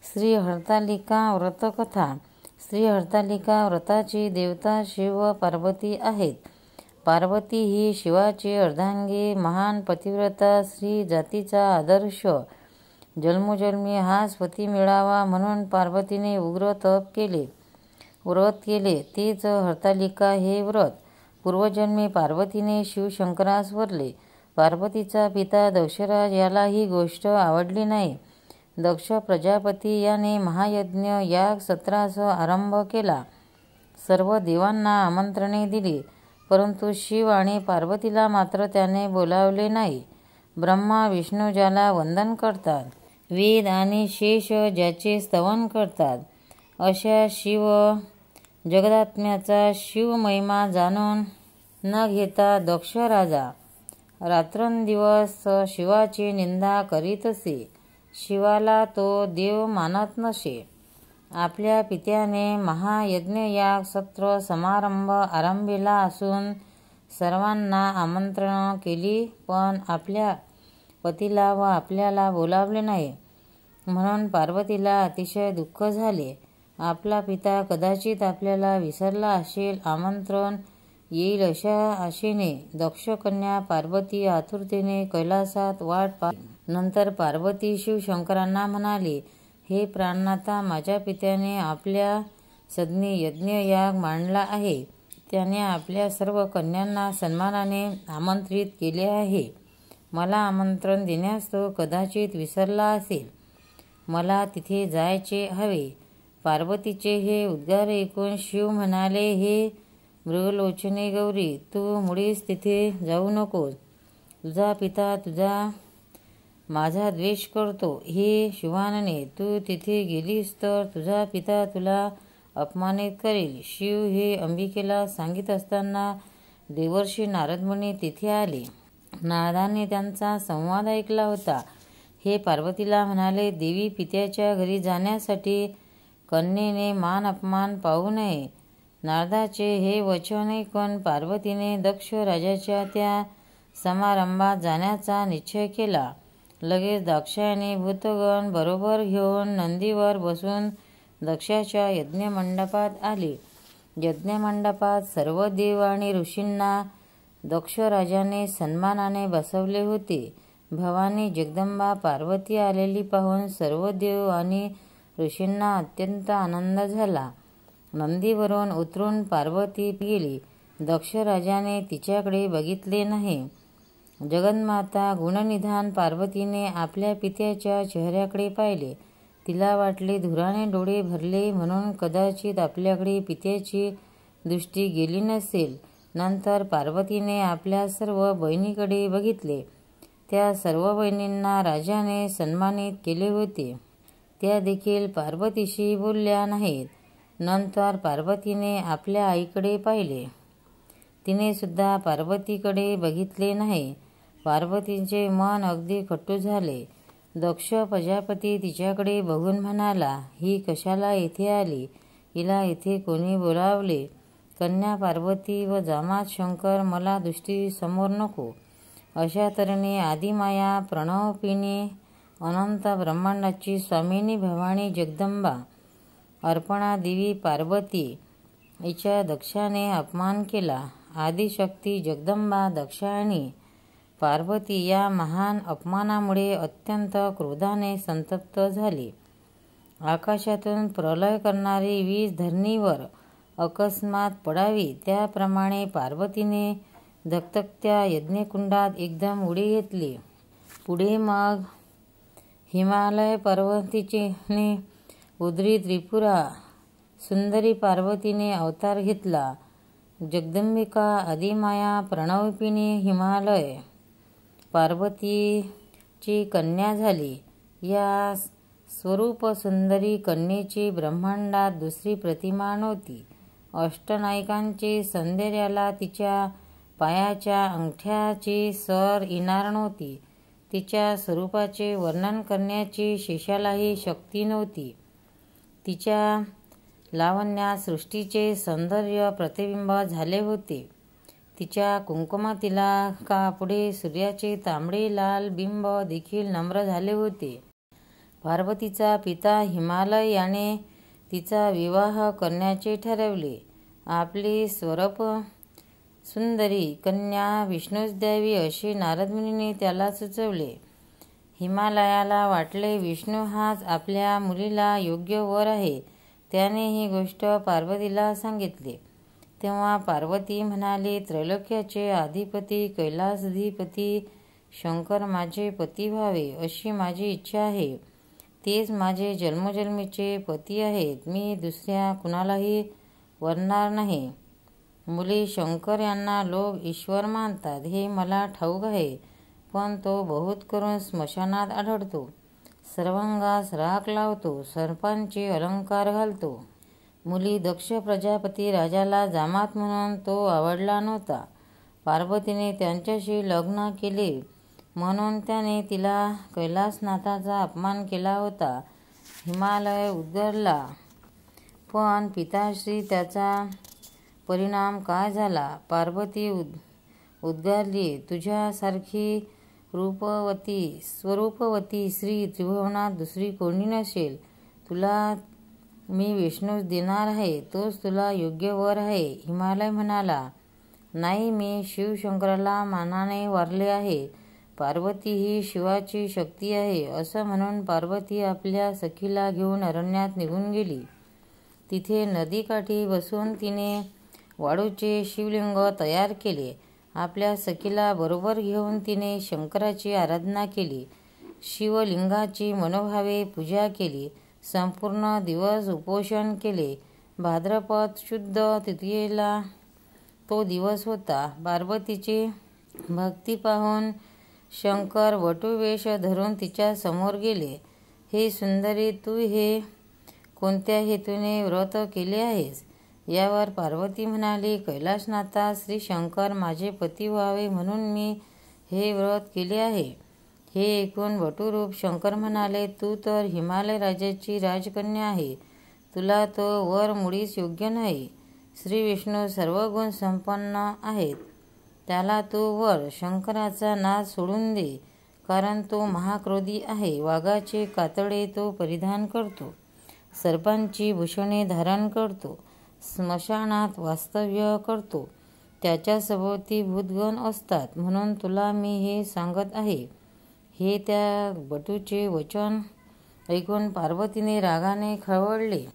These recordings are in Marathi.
श्री हरतालिका व्रतकथा. श्री हरतालिका व्रताची देवता शिव व पार्वती आहेत. पार्वती ही शिवाची अर्धांगी, महान पतिव्रता, स्त्री जातीचा आदर्श. जन्मोजन्मी हाच पती मिळावा म्हणून पार्वतीने उग्र व्रत केले. तेच हरतालिका हे व्रत. पूर्वजन्मी पार्वतीने शिवशंकरास वरले. पार्वतीचा पिता दक्षराज याला ही गोष्ट आवडली नाही. दक्ष प्रजापती याने महायज्ञ याग सत्राचा आरंभ केला. सर्व देवांना आमंत्रणे दिली, परंतु शिव आणि पार्वतीला मात्र त्याने बोलावले नाही. ब्रह्मा विष्णू ज्याला वंदन करतात, वेद आणि शेष ज्याचे स्तवन करतात, अशा शिव जगदात्म्याचा शिवमहिमा जाणून न घेता दक्ष राजा रात्रंदिवस शिवाची निंदा करीत असे. शिवाला तो देव मानत नसे. आपल्या पित्याने महायज्ञयाग सत्र समारंभ आरंभिला असून सर्वांना आमंत्रण केली, पण आपल्या पतीला व आपल्याला बोलावले नाही. म्हणून पार्वतीला अतिशय दुःख झाले. आपला पिता कदाचित आपल्याला विसरला असेल. आमंत्रण येईल अशा आशेने दक्षकन्या पार्वती आतुरतेने कैलासात वाट पाहिली. नंतर पार्वती शिवशंकरांना म्हणाली, हे प्राणनाथा, माझ्या पित्याने आपल्या सदनी यज्ञयाग मांडला आहे. त्याने आपल्या सर्व कन्यांना सन्मानाने आमंत्रित केले आहे. मला आमंत्रण देण्यास तो कदाचित विसरला असेल. मला तिथे जायचे हवे. पार्वतीचे हे उद्गार ऐकून शिव म्हणाले, हे मृगलोचने गौरी, तू मुळीच तिथे जाऊ नकोस. तुझा पिता माझा द्वेष करतो. हे शिवानने, तू तिथे गेलीस तर तुझा पिता तुला अपमानित करेल. शिव हे अंबिकेला सांगित असताना देवर्षी नारदमुनी तिथे आले. नारदाने त्यांचा संवाद ऐकला होता. हे पार्वतीला म्हणाले, देवी पित्याच्या घरी जाण्यासाठी कन्येने मान अपमान पाहू नये. नारदाचे हे वचन ऐकून पार्वतीने दक्ष राजाच्या त्या समारंभात जाण्याचा निश्चय केला. लगेच दाक्षायणी भूतगण बरोबर घेऊन नंदीवर बसून दक्षाच्या यज्ञमंडपात आली. यज्ञमंडपात सर्व देव आणि ऋषींना दक्ष राजाने सन्मानाने बसवले होते. भवानी जगदंबा पार्वती आलेली पाहून सर्व देव आणि ऋषींना अत्यंत आनंद झाला. नंदीवरून उतरून पार्वती गेली. दक्ष राजाने तिच्याकडे बघितले नाही. जगन्माता गुणनिधान पार्वतीने आपल्या पित्याच्या चेहऱ्याकडे पाहिले. तिला वाटले धुराने डोळे भरले म्हणून कदाचित आपल्याकडे पित्याची दृष्टी गेली नसेल. नंतर पार्वतीने आपल्या सर्व बहिणीकडे बघितले. त्या सर्व बहिणींना राजाने सन्मानित केले होते. त्या देखील पार्वतीशी बोलल्या नाहीत. नंतर पार्वतीने आपल्या आईकडे पाहिले. तिने सुद्धा पार्वतीकडे बघितले नाही. पार्वतीचे मन अगदी खट्टू झाले. दक्ष प्रजापती तिच्याकडे बघून म्हणाला, ही कशाला येथे आली? हिला येथे कोणी बोलावले? कन्या पार्वती व जामात शंकर मला दृष्टी समोर नको. अशा तऱ्हेने आदिमाया प्रणवपिनी अनंत ब्रह्मांडाची स्वामिनी भवानी जगदंबा अर्पणा देवी पार्वती हिच्या दक्षाने अपमान केला. आदिशक्ती जगदंबा दक्षायणी पार्वती या महान अपमानामुळे अत्यंत क्रोधाने संतप्त झाली. आकाशातून प्रलय करणारी वीज धरणीवर अकस्मात पडावी त्याप्रमाणे पार्वतीने धगधगत्या यज्ञकुंडात एकदम उडी घेतली. पुढे मग हिमालय पर्वतीने उद्री त्रिपुरा सुंदरी पार्वतीने अवतार घेतला. जगदंबिका आदिमाया प्रणवपिनी हिमालय पार्वतीची कन्या झाली. या स्वरूप सुंदरी कन्येची ब्रह्मांडात दुसरी प्रतिमा नव्हती. अष्टनायकांचे सौंदर्याला तिच्या पायाच्या अंगठ्याची सर येणार नव्हती. तिच्या स्वरूपाचे वर्णन करण्याची शेषालाही शक्ती नव्हती. तिच्या लावण्यात सृष्टीचे सौंदर्य प्रतिबिंब झाले होते. तिच्या कुंकुमतिलकापुढे सूर्याचे तांबडे लाल बिंब देखील नम्र झाले होते. पार्वतीचा पिता हिमालय याने तिचा विवाह करण्याचे ठरवले. आपली स्वरूप सुंदरी कन्या विष्णूस द्यावी असे नारदमुनीने त्याला सुचवले. हिमालयाला वाटले विष्णू हाच आपल्या मुलीला योग्य वर आहे. त्याने ही गोष्ट पार्वतीला सांगितली. तेव्हा पार्वती म्हणाली, त्रैलोक्याचे अधिपती कैलासाधिपती शंकर माझे पती व्हावे अशी माझी इच्छा आहे. तेच माझे जन्मोजन्मीचे पती आहेत. मी दुसऱ्या कुणालाही वरणार नाही. मुली शंकर यांना लोक ईश्वर मानतात हे मला ठाऊक आहे, पण तो बहुत करून स्मशानात आढळतो, सर्वांगास राख लावतो, सर्पांचे अलंकार घालतो. मुली दक्ष प्रजापती राजाला जामात म्हणून तो आवडला नव्हता. पार्वतीने त्यांच्याशी लग्न केले म्हणून त्याने तिला कैलासनाथाचा अपमान केला होता. हिमालय उद्गारला, पण पिताश्री त्याचा परिणाम काय झाला? पार्वती उद्गारली, तुझ्यासारखी रूपवती स्वरूपवती स्त्री त्रिभुवनात दुसरी कोणी नसेल. तुला मी विष्णूस देणार आहे, तोच तुला योग्य वर आहे. हिमालय म्हणाला, नाही, मी शिवशंकराला मानाने वारले आहे. पार्वती ही शिवाची शक्ती आहे. असं म्हणून पार्वती आपल्या सखीला घेऊन अरण्यात निघून गेली. तिथे नदीकाठी बसून तिने वाळूचे शिवलिंग तयार केले. आपल्या सखीला बरोबर घेऊन तिने शंकराची आराधना केली. शिवलिंगाची मनोभावे पूजा केली. संपूर्ण दिवस उपोषण केले. भाद्रपद शुद्ध तृतीयेला तो दिवस होता. पार्वतीची भक्ती पाहून शंकर वटुवेश धरून तिच्या समोर गेले. हे सुंदरी, तू हे कोणत्या हेतूने व्रत केले आहेस? यावर पार्वती म्हणाली, कैलासनाथा श्री शंकर माझे पती व्हावे म्हणून मी हे व्रत केले आहे. हे ऐकून वटुरूप शंकर म्हणाले, तू तर हिमालय राजाची राजकन्या आहे. तुला तो वर मुळीच योग्य नाही. श्री विष्णू सर्व गुण संपन्न आहेत. त्याला तू वर शंकराचा नाद सोडून दे, कारण तो महाक्रोधी आहे. वाघाचे कातडे तो परिधान करतो, सर्पांची भूषणे धारण करतो, स्मशानात वास्तव्य करतो, त्याच्या सभोवती भूतगण असतात. म्हणून तुला मी हे सांगत आहे. हे त्या बटूचे वचन ऐकून पार्वतीने रागाने खवळले.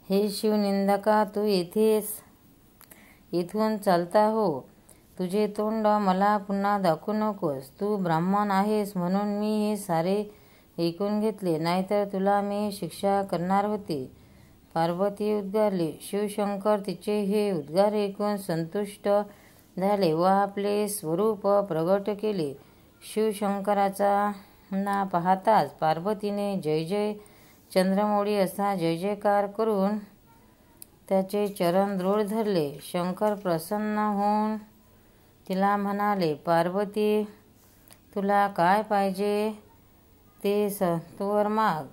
हे शिवनिंदका, तू येथून चालता हो. तुझे तोंड मला पुन्हा दाखवू नकोस. तू ब्राह्मण आहेस म्हणून मी हे सारे ऐकून घेतले, नाहीतर तुला मी शिक्षा करणार होते. पार्वती उद्गारली. शिवशंकर तिचे हे उद्गार ऐकून संतुष्ट झाले व आपले स्वरूप प्रगट केले. शिवशंकराचा ना पाहताच पार्वतीने जय जय चंद्रमौळी असा जय जयकार करून त्याचे चरण दृढ धरले. शंकर प्रसन्न होऊन तिला म्हणाले, पार्वती, तुला काय पाहिजे ते सत्वर माग.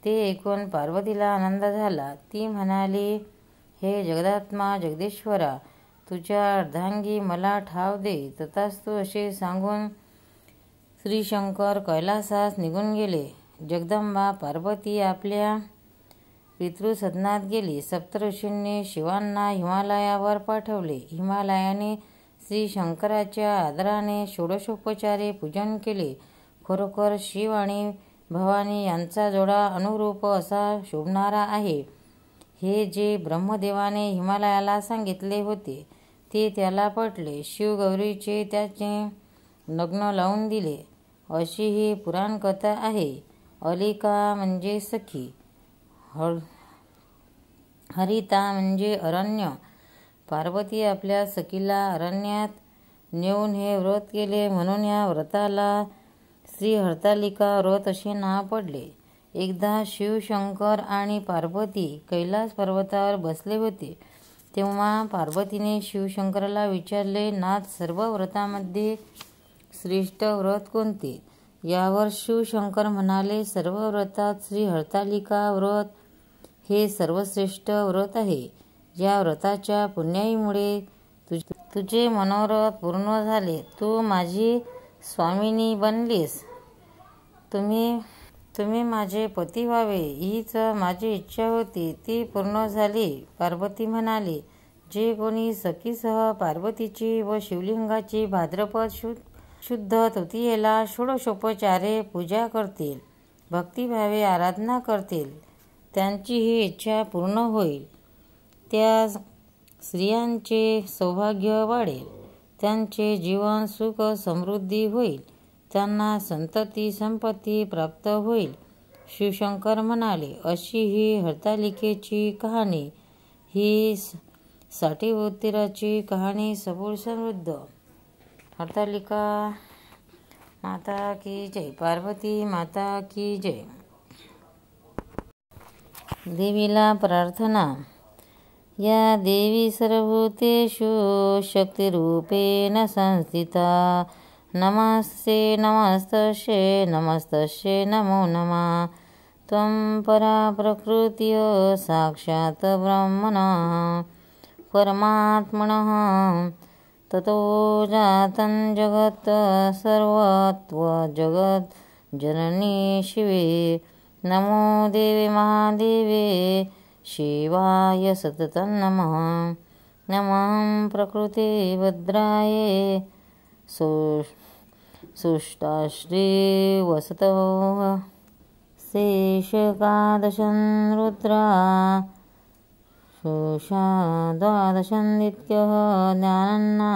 ते ऐकून पार्वतीला आनंद झाला. ती म्हणाली, हे जगदात्मा जगदीश्वरा, तुझ्या अर्धांगी मला ठाव दे. तथास्तु असे सांगून श्रीशंकर कैलासास निघून गेले. जगदंबा पार्वती आपल्या पितृसदनात गेली. सप्तऋषींनी शिवांना हिमालयावर पाठवले. हिमालयाने श्री शंकराच्या आदराने षोडशोपचारे पूजन केले. खरोखर शिव आणि भवानी यांचा जोडा अनुरूप असा शोभणारा आहे. हे जे ब्रह्मदेवाने हिमालयाला सांगितले होते ते त्याला पटले. शिवगौरीचे त्याचे लग्न लावून दिले, अशी ही पुराणकथा आहे. अलिका म्हणजे सखी, हरिता म्हणजे अरण्य. पार्वती आपल्या सखीला अरण्यात नेऊन हे व्रत केले म्हणून या व्रताला श्री हरतालिका व्रत असे नाव पडले. एकदा शिवशंकर आणि पार्वती कैलास पर्वतावर बसले होते. तेव्हा पार्वतीने शिवशंकराला विचारले, नाथ, सर्व व्रतामध्ये श्रेष्ठ व्रत कोणते? यावर शिवशंकर म्हणाले, सर्व व्रतात श्री हरतालिका व्रत हे सर्वश्रेष्ठ व्रत आहे. या व्रताच्या पुण्याईमुळे तुझे मनोरथ पूर्ण झाले. तू माझी स्वामिनी बनलीस. तुम्ही तुम्ही माझे पती व्हावे हीच माझी इच्छा होती, ती पूर्ण झाली. पार्वती म्हणाली, जे कोणी सखीसह पार्वतीची व शिवलिंगाची भाद्रपद शुद्ध तृतीयेला षोडशोपचारे पूजा करतील, भक्तिभावे आराधना करतील, त्यांची ही इच्छा पूर्ण होईल. त्या स्त्रियांचे सौभाग्य वाढेल, त्यांचे जीवन सुख समृद्धी होईल, त्यांना संतती संपत्ती प्राप्त होईल. शिवशंकर म्हणाले, अशी ही हरतालिकेची कहाणी, ही साठीउत्तराची कहाणी सबूळ समृद्ध. हरतालिका माता की जय. पार्वती माता की जय. देवीला प्रार्थना. या देवी सर्वभूतेषु शक्तिरूपेण संस्थिता. नमस्ते नमस्तस्यै नमस्तस्यै नमो नमः. त्वं परा प्रकृतिः साक्षात् ब्रह्मणः परमात्मनः ततो जातं जगत् सर्वत्वजगत् जननी शिवे. नमो देवे महादेवे शिवाय सततं नमः. नमः प्रकृते भद्राये सुष्टाश्री वसतो शेषकादशं रुद्रा द्वादशन्दित्यः ज्ञानन्ना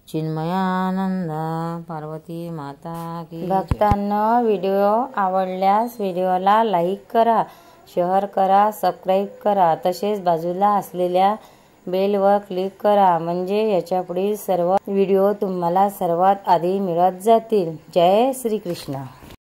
चिन्मयानंदा. पार्वती माता की. भक्तांना व्हिडिओ आवडल्यास व्हिडिओला लाईक करा, शेअर करा, सबस्क्राईब करा, तसेच बाजूला असलेल्या बेलवर क्लिक करा, म्हणजे याच्या पुढील सर्व व्हिडिओ तुम्हाला सर्वात आधी मिळत जातील. जय श्री कृष्ण.